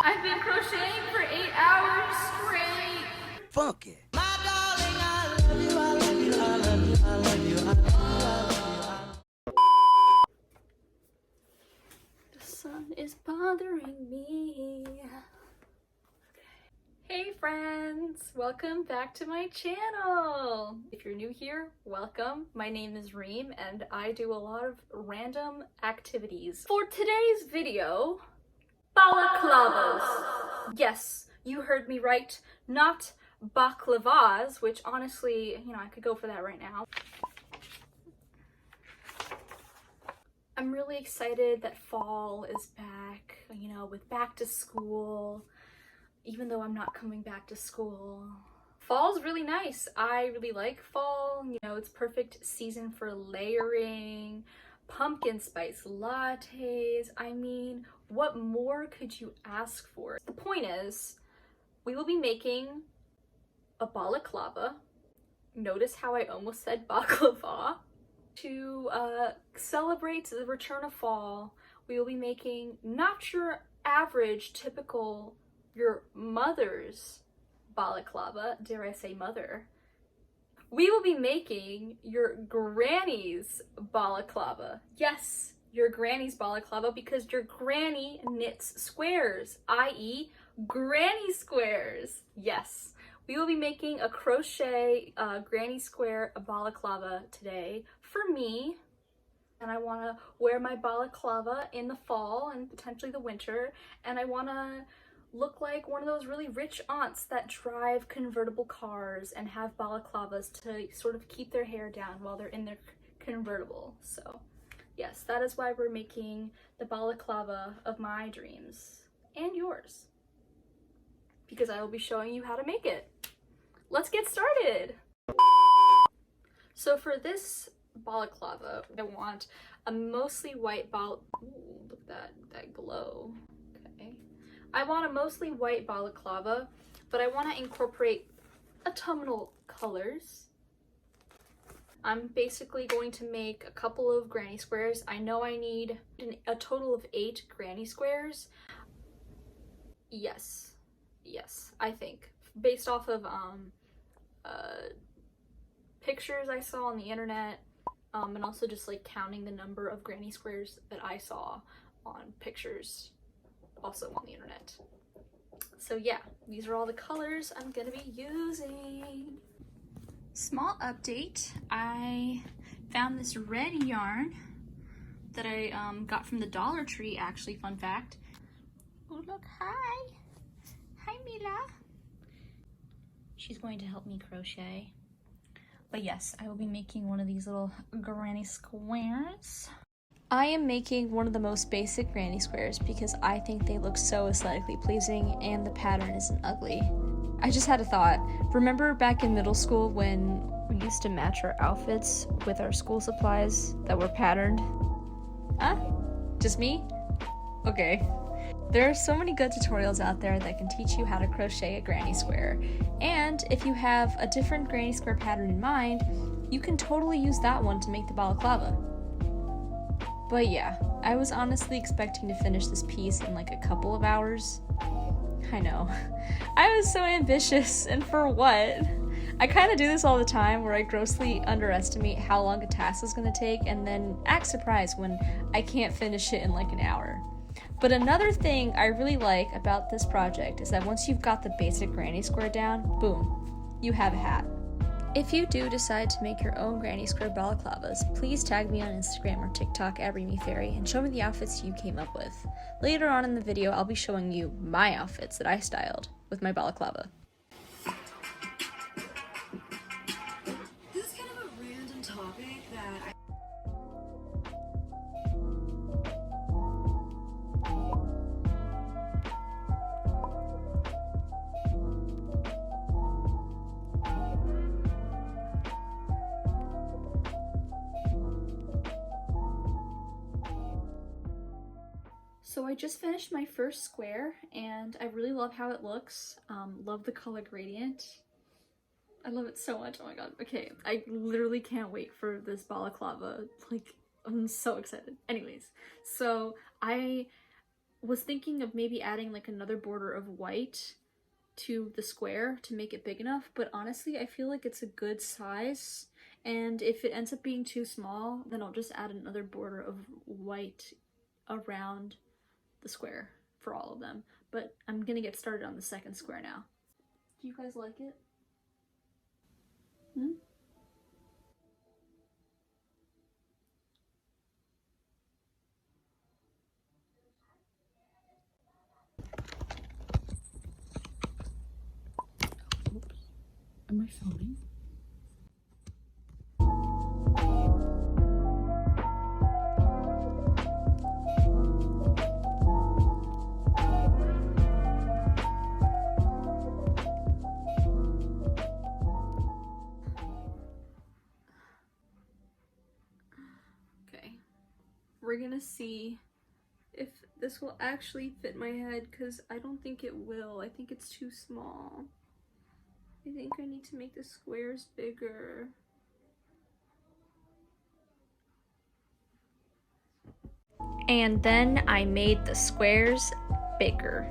I've been crocheting for 8 hours straight. Fuck it. My darling, I love you, I love you, I love you, I love you, I love you, I love you. The sun is bothering me. Hey friends, welcome back to my channel. If you're new here, welcome. My name is Reem and I do a lot of random activities. For today's video, balaclavas. Yes, you heard me right, not balaclavas, which honestly, I could go for that right now. I'm really excited that fall is back, with back to school. Even though I'm not coming back to school. Fall's really nice. I really like fall. It's perfect season for layering, pumpkin spice lattes. I mean, what more could you ask for? The point is, we will be making a balaclava. Notice how I almost said baklava. To celebrate the return of fall, we will be making not your average, typical your mother's balaclava, dare I say mother. We will be making your granny's balaclava. Yes, your granny's balaclava, because your granny knits squares, i.e. granny squares. Yes, we will be making a crochet granny square balaclava today for me. And I want to wear my balaclava in the fall and potentially the winter, and I want to look like one of those really rich aunts that drive convertible cars and have balaclavas to sort of keep their hair down while they're in their convertible. So yes, that is why we're making the balaclava of my dreams and yours, because I will be showing you how to make it. Let's get started. So for this balaclava, I want a mostly white ooh, look at that glow. I want a mostly white balaclava, but I want to incorporate autumnal colors. I'm basically going to make a couple of granny squares. I know I need a total of 8 granny squares. Yes, I think. Based off of pictures I saw on the internet, and also just like counting the number of granny squares that I saw on pictures also on the internet. So yeah, these are all the colors I'm gonna be using. Small update, I found this red yarn that I got from the Dollar Tree, actually, fun fact. Oh look, hi Mila. She's going to help me crochet. But yes, I will be making one of these little granny squares. I am making one of the most basic granny squares because I think they look so aesthetically pleasing and the pattern isn't ugly. I just had a thought. Remember back in middle school when we used to match our outfits with our school supplies that were patterned? Huh? Just me? Okay. There are so many good tutorials out there that can teach you how to crochet a granny square. And if you have a different granny square pattern in mind, you can totally use that one to make the balaclava. But yeah, I was honestly expecting to finish this piece in like a couple of hours. I know. I was so ambitious, and for what? I kind of do this all the time where I grossly underestimate how long a task is going to take and then act surprised when I can't finish it in like an hour. But another thing I really like about this project is that once you've got the basic granny square down, boom, you have a hat. If you do decide to make your own granny square balaclavas, please tag me on Instagram or TikTok at ReemyFairy and show me the outfits you came up with. Later on in the video, I'll be showing you my outfits that I styled with my balaclava. This is kind of a random topic that I So I just finished my first square and I really love how it looks. Love the color gradient. I love it so much. Oh my god. Okay, I literally can't wait for this balaclava. Like, I'm so excited. Anyways, so I was thinking of maybe adding like another border of white to the square to make it big enough, but honestly I feel like it's a good size, and if it ends up being too small, then I'll just add another border of white around the square for all of them. But I'm gonna get started on the second square now. Do you guys like it? Hmm? Am I filming? Okay, we're gonna see if this will actually fit my head, because I don't think it will. I think it's too small. I think I need to make the squares bigger. And then I made the squares bigger.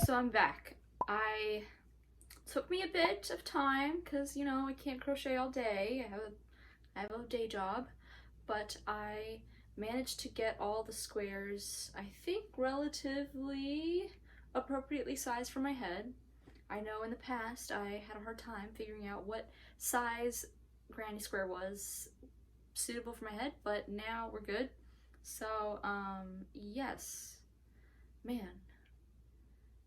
So I'm back. I took me a bit of time because, you know, I can't crochet all day. I have a day job, but I managed to get all the squares, I think, relatively appropriately sized for my head. I know in the past I had a hard time figuring out what size granny square was suitable for my head, but now we're good. So, yes. Man,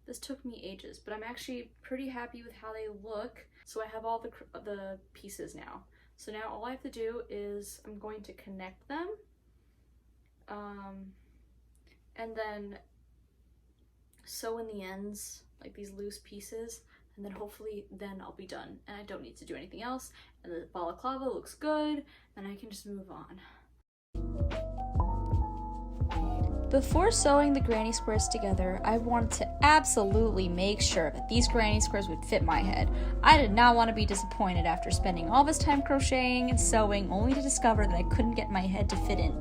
this took me ages, but I'm actually pretty happy with how they look. So I have all the pieces now. So now all I have to do is I'm going to connect them, and then sew in the ends, like these loose pieces, and then hopefully then I'll be done and I don't need to do anything else, and the balaclava looks good and I can just move on. Before sewing the granny squares together, I wanted to absolutely make sure that these granny squares would fit my head. I did not want to be disappointed after spending all this time crocheting and sewing only to discover that I couldn't get my head to fit in.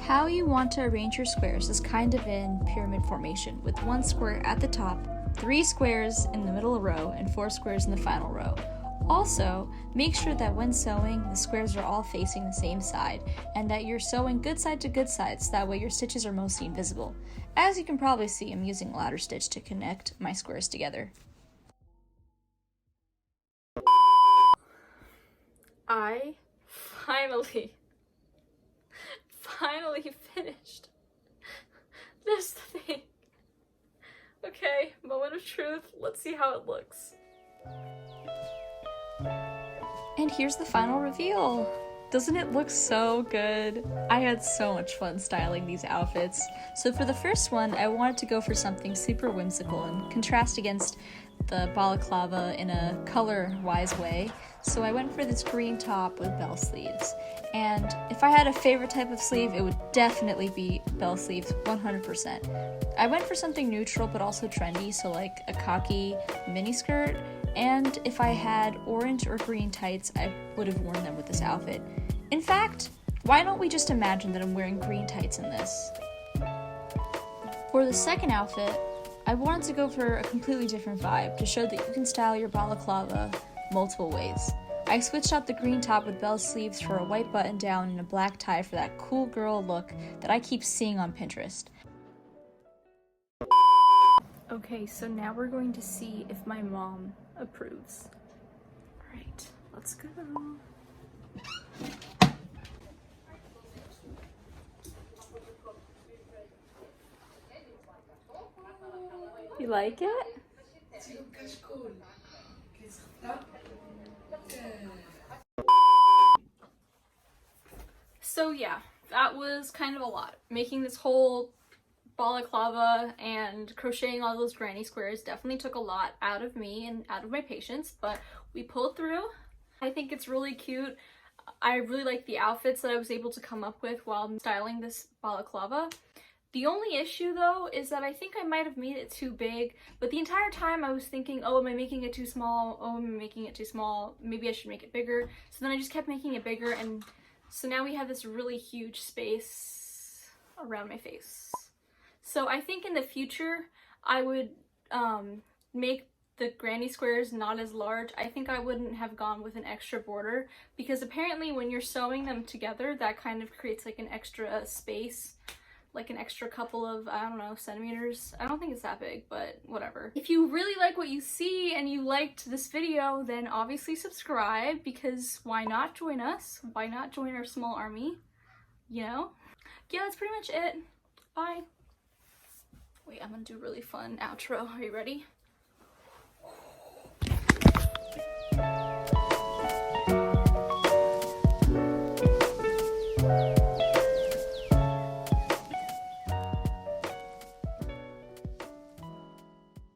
How you want to arrange your squares is kind of in pyramid formation, with one square at the top, 3 squares in the middle row, and 4 squares in the final row. Also, make sure that when sewing, the squares are all facing the same side, and that you're sewing good side to good side, so that way your stitches are mostly invisible. As you can probably see, I'm using a ladder stitch to connect my squares together. I finally finished this thing. Okay, moment of truth. Let's see how it looks. And here's the final reveal. Doesn't it look so good? I had so much fun styling these outfits. So for the first one, I wanted to go for something super whimsical and contrast against the balaclava in a color-wise way. So I went for this green top with bell sleeves. And if I had a favorite type of sleeve, it would definitely be bell sleeves, 100%. I went for something neutral but also trendy, so like a khaki mini skirt. And if I had orange or green tights, I would have worn them with this outfit. In fact, why don't we just imagine that I'm wearing green tights in this? For the second outfit, I wanted to go for a completely different vibe to show that you can style your balaclava multiple ways. I switched out the green top with bell sleeves for a white button down and a black tie for that cool girl look that I keep seeing on Pinterest. Okay, so now we're going to see if my mom approves. Alright, let's go. You like it? So yeah, that was kind of a lot. Making this whole balaclava and crocheting all those granny squares definitely took a lot out of me and out of my patience, but we pulled through. I think it's really cute. I really like the outfits that I was able to come up with while styling this balaclava. The only issue though is that I think I might have made it too big, but the entire time I was thinking, oh, am I making it too small? Oh, am I making it too small? Maybe I should make it bigger. So then I just kept making it bigger, and so now we have this really huge space around my face. So I think in the future I would make the granny squares not as large. I think I wouldn't have gone with an extra border because apparently when you're sewing them together, that kind of creates like an extra space, like an extra couple of, I don't know, centimeters. I don't think it's that big, but whatever. If you really like what you see and you liked this video, then obviously subscribe, because why not join us? Why not join our small army? You know? Yeah, that's pretty much it. Bye. Wait, I'm gonna do a really fun outro. Are you ready?